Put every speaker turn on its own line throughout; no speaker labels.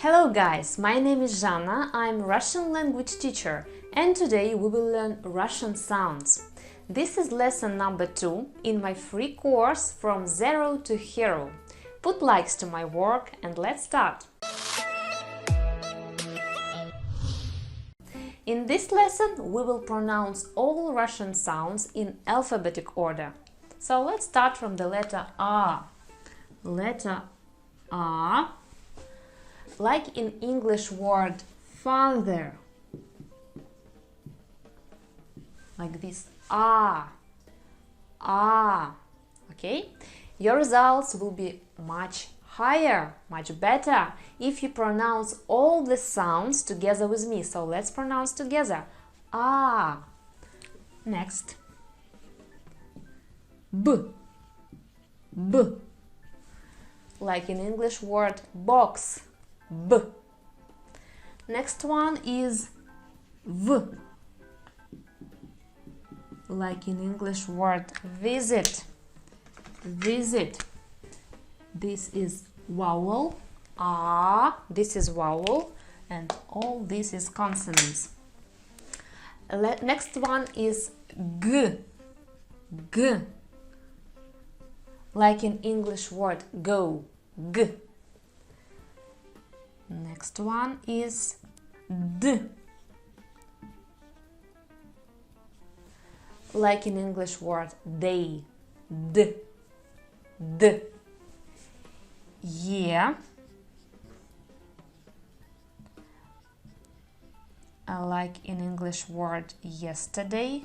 Hello guys, my name is Жанна, I'm Russian language teacher, and today we will learn Russian sounds. This is lesson number 2 in my free course From Zero to Hero. Put likes to my work and let's start! In this lesson we will pronounce all Russian sounds in alphabetic order. So let's start from the letter A. Letter A. Like in English word father, like this, okay? Your results will be much higher, much better if you pronounce all the sounds together with me. So let's pronounce together. Next. B. Like in English word box. B. Next one is V. Like in English word visit. This is vowel. This is vowel, and all this is consonants. Next one is G. Like in English word go. G. Next one is D. Like in English word day. D. Yeah. Like in English word yesterday.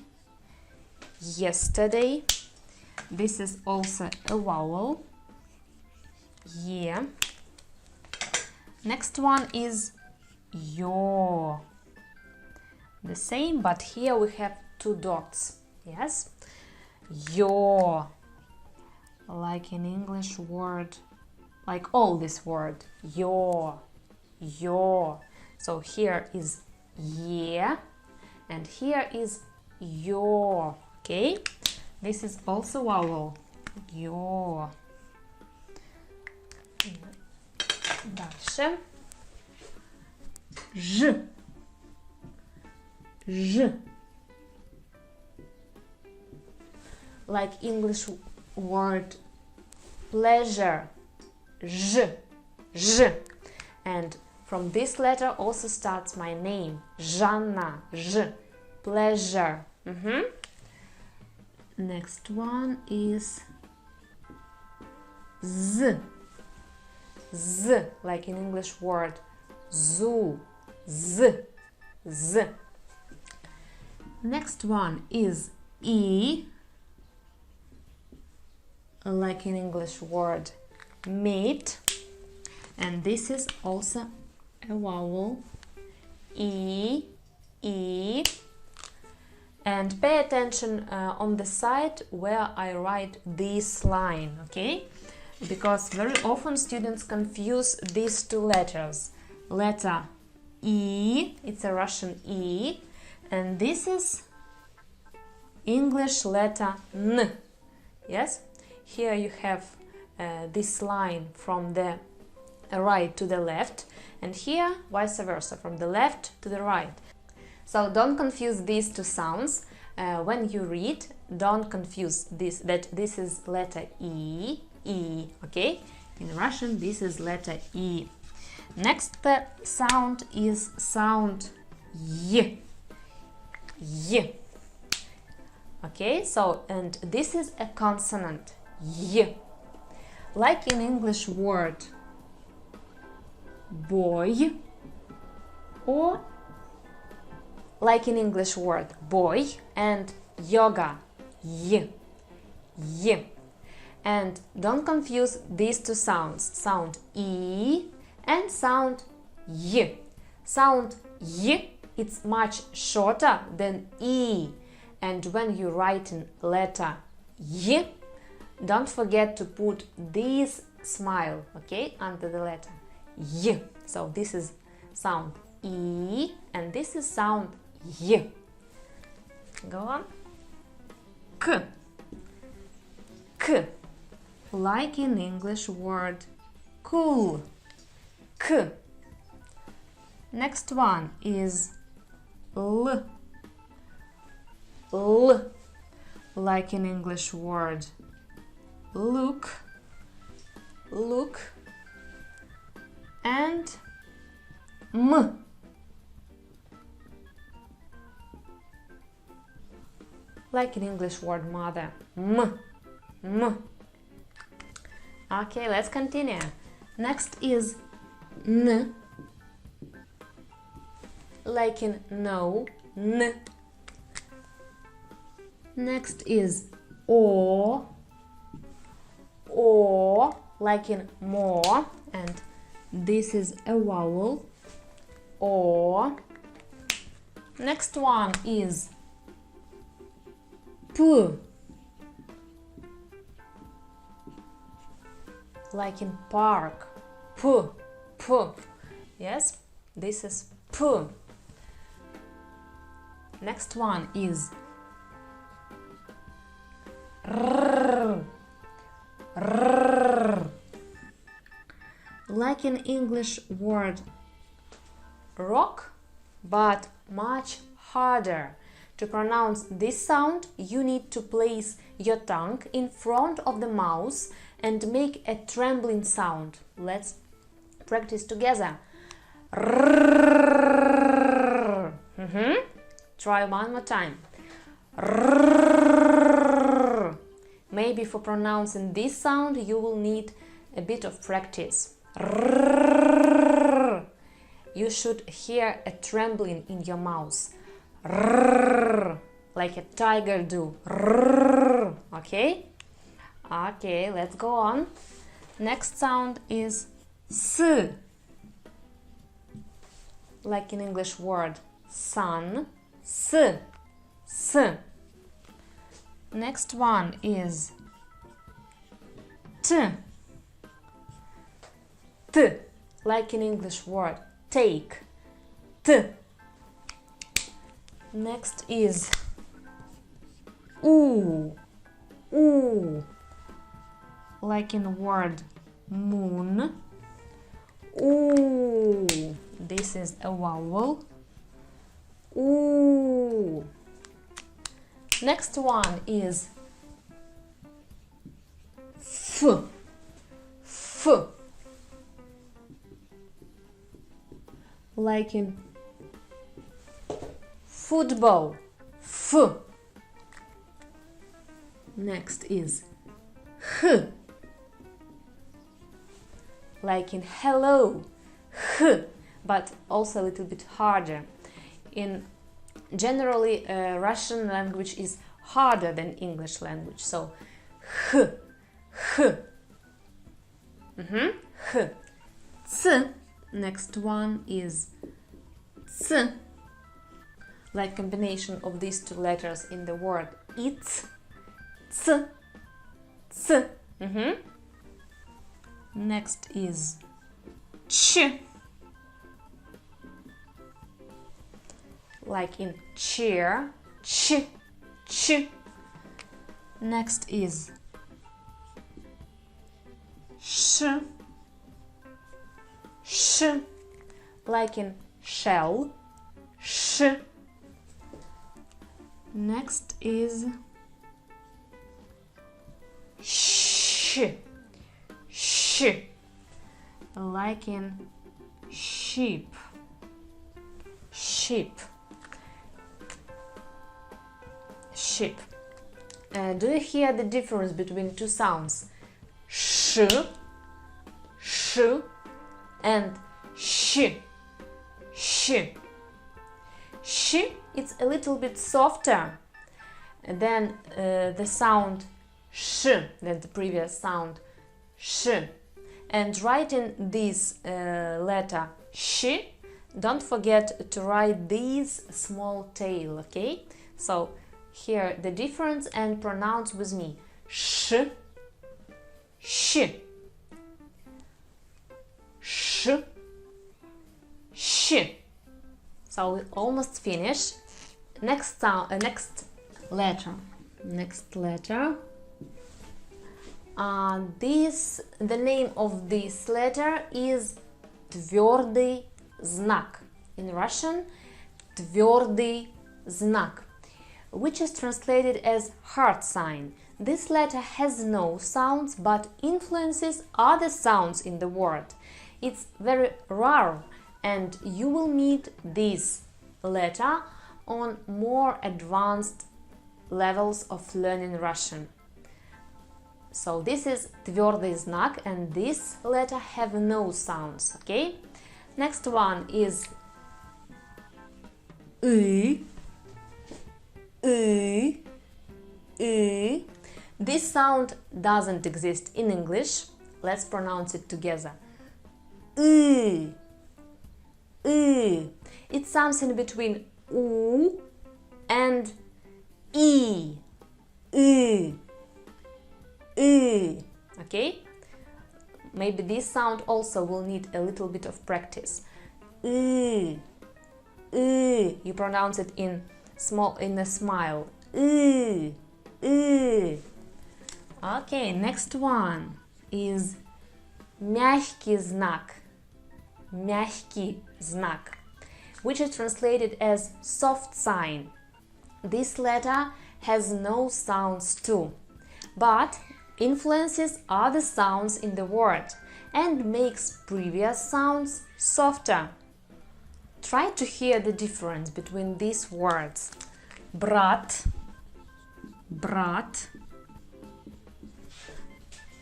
This is also a vowel. Yeah. Next one is your. The same, but here we have 2 dots. Yes? Your. Like in English word, like all this word. Your. So here is yeah, and here is your. Okay? This is also vowel. Your. Дальше. Ж. Like English word pleasure. J. And from this letter also starts my name. Жанна. J. Pleasure. Next one is Z. Like in English word zoo. Z. Next one is E. Like in English word meat, and this is also a vowel. E. And pay attention on the side where I write this line, okay? Because very often students confuse these 2 letters. Letter E, it's a Russian E, and this is English letter N. Yes? Here you have this line from the right to the left, and here vice versa, from the left to the right. So don't confuse these 2 sounds. When you read, don't confuse this, that this is letter E, okay? In Russian, this is letter E. Next sound is sound Y. Okay, so, and this is a consonant. Y. Like in English word boy, or like in English word boy and yoga. Y. And don't confuse these 2 sounds, sound E and sound Y. Sound Y, it's much shorter than E, and when you write in letter Y, don't forget to put this smile, okay, under the letter Y. So this is sound E and this is sound Y. Go on. K. Like in English word cool. K. Next one is L. L, like in English word look, look, and M, like in English word mother, M, M. Okay, let's continue. Next is N, like in no, N. Next is O, like in more, and this is a vowel, O. Next one is P, like in park, P, P. Yes, this is P. Next one is R, R, like in English word rock, but much harder. To pronounce this sound, you need to place your tongue in front of the mouth and make a trembling sound. Let's practice together. Try one more time. Maybe for pronouncing this sound you will need a bit of practice. You should hear a trembling in your mouth, like a tiger do. Okay? Okay, let's go on. Next sound is S, like in English word sun, S, S. Next one is T, T, like in English word take, T. Next is U, U, like in word moon, U. This is a vowel, U. Next one is F, F, like in football, F. Next is H, like in hello, H, but also a little bit harder. In generally, Russian language is harder than English language, so H, H, H. C. Next one is C, like combination of these two letters in the word it's, C, C. Next is Ch, like in chair, Ch, Ch. Next is Sh, Sh, like in shell, Sh. Next is Sh, Sh, like in sheep, sheep, sheep. Do you hear the difference between two sounds? Sh, sh, and sh, sh. Sh, it's a little bit softer than the sound sh, than the previous sound sh. And writing this letter sh, don't forget to write this small tail, okay? So hear the difference and pronounce with me. Sh, sh, sh, sh. So we almost finish. Next sound, next letter. The name of this letter is твердый знак. in Russian твердый знак, which is translated as heart sign. This letter has no sounds but influences other sounds in the word. It's very rare, and you will meet this letter on more advanced levels of learning Russian. So this is твердый знак, and this letter have no sounds, okay? Next one is ы. This sound doesn't exist in English. Let's pronounce it together. It's something between U and I. Okay? Maybe this sound also will need a little bit of practice. You pronounce it in a smile. Okay, next one is мягкий знак. Мягкий знак, which is translated as soft sign. This letter has no sounds too, but influences other sounds in the word and makes previous sounds softer. Try to hear the difference between these words. Брат, брат,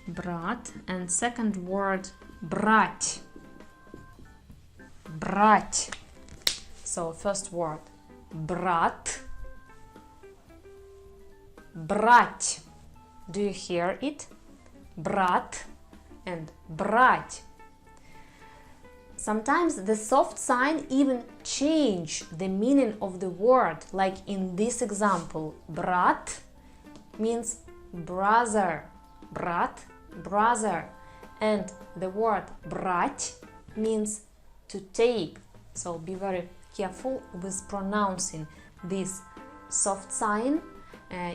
брат, and second word брать, брать. So first word брат, брать. Do you hear it? Брат and брать. Sometimes the soft sign even change the meaning of the word, like in this example. Брат means brother, брат, brother, and the word брать means to take. So be very careful with pronouncing this soft sign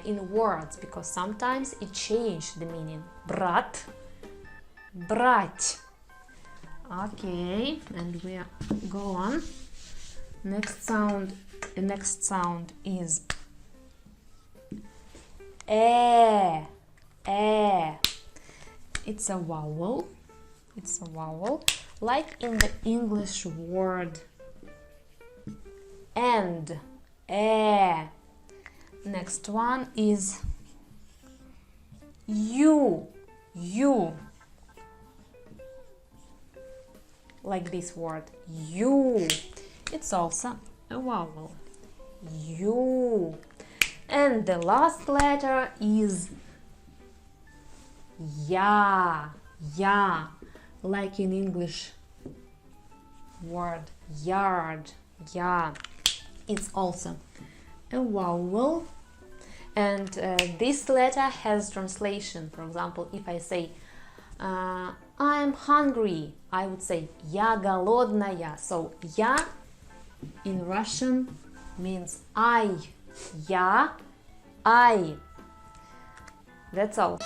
in words, because sometimes it changes the meaning. Брат, брать. Okay, and we go on. Next sound is e. It's a vowel. It's a vowel, like in the English word and. Next one is you. Like this word, you. It's also a vowel. You. And the last letter is ya. Like in English word yard. Ya. It's also a vowel. And this letter has translation. For example, if I say I'm hungry, I would say я голодная. So я in Russian means I. Я, I. That's all.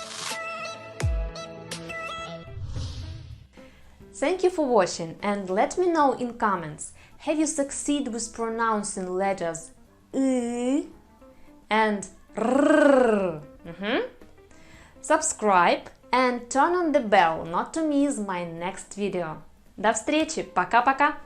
Thank you for watching, and let me know in comments, have you succeeded with pronouncing letters and r? Subscribe and turn on the bell not to miss my next video. До встречи, пока-пока!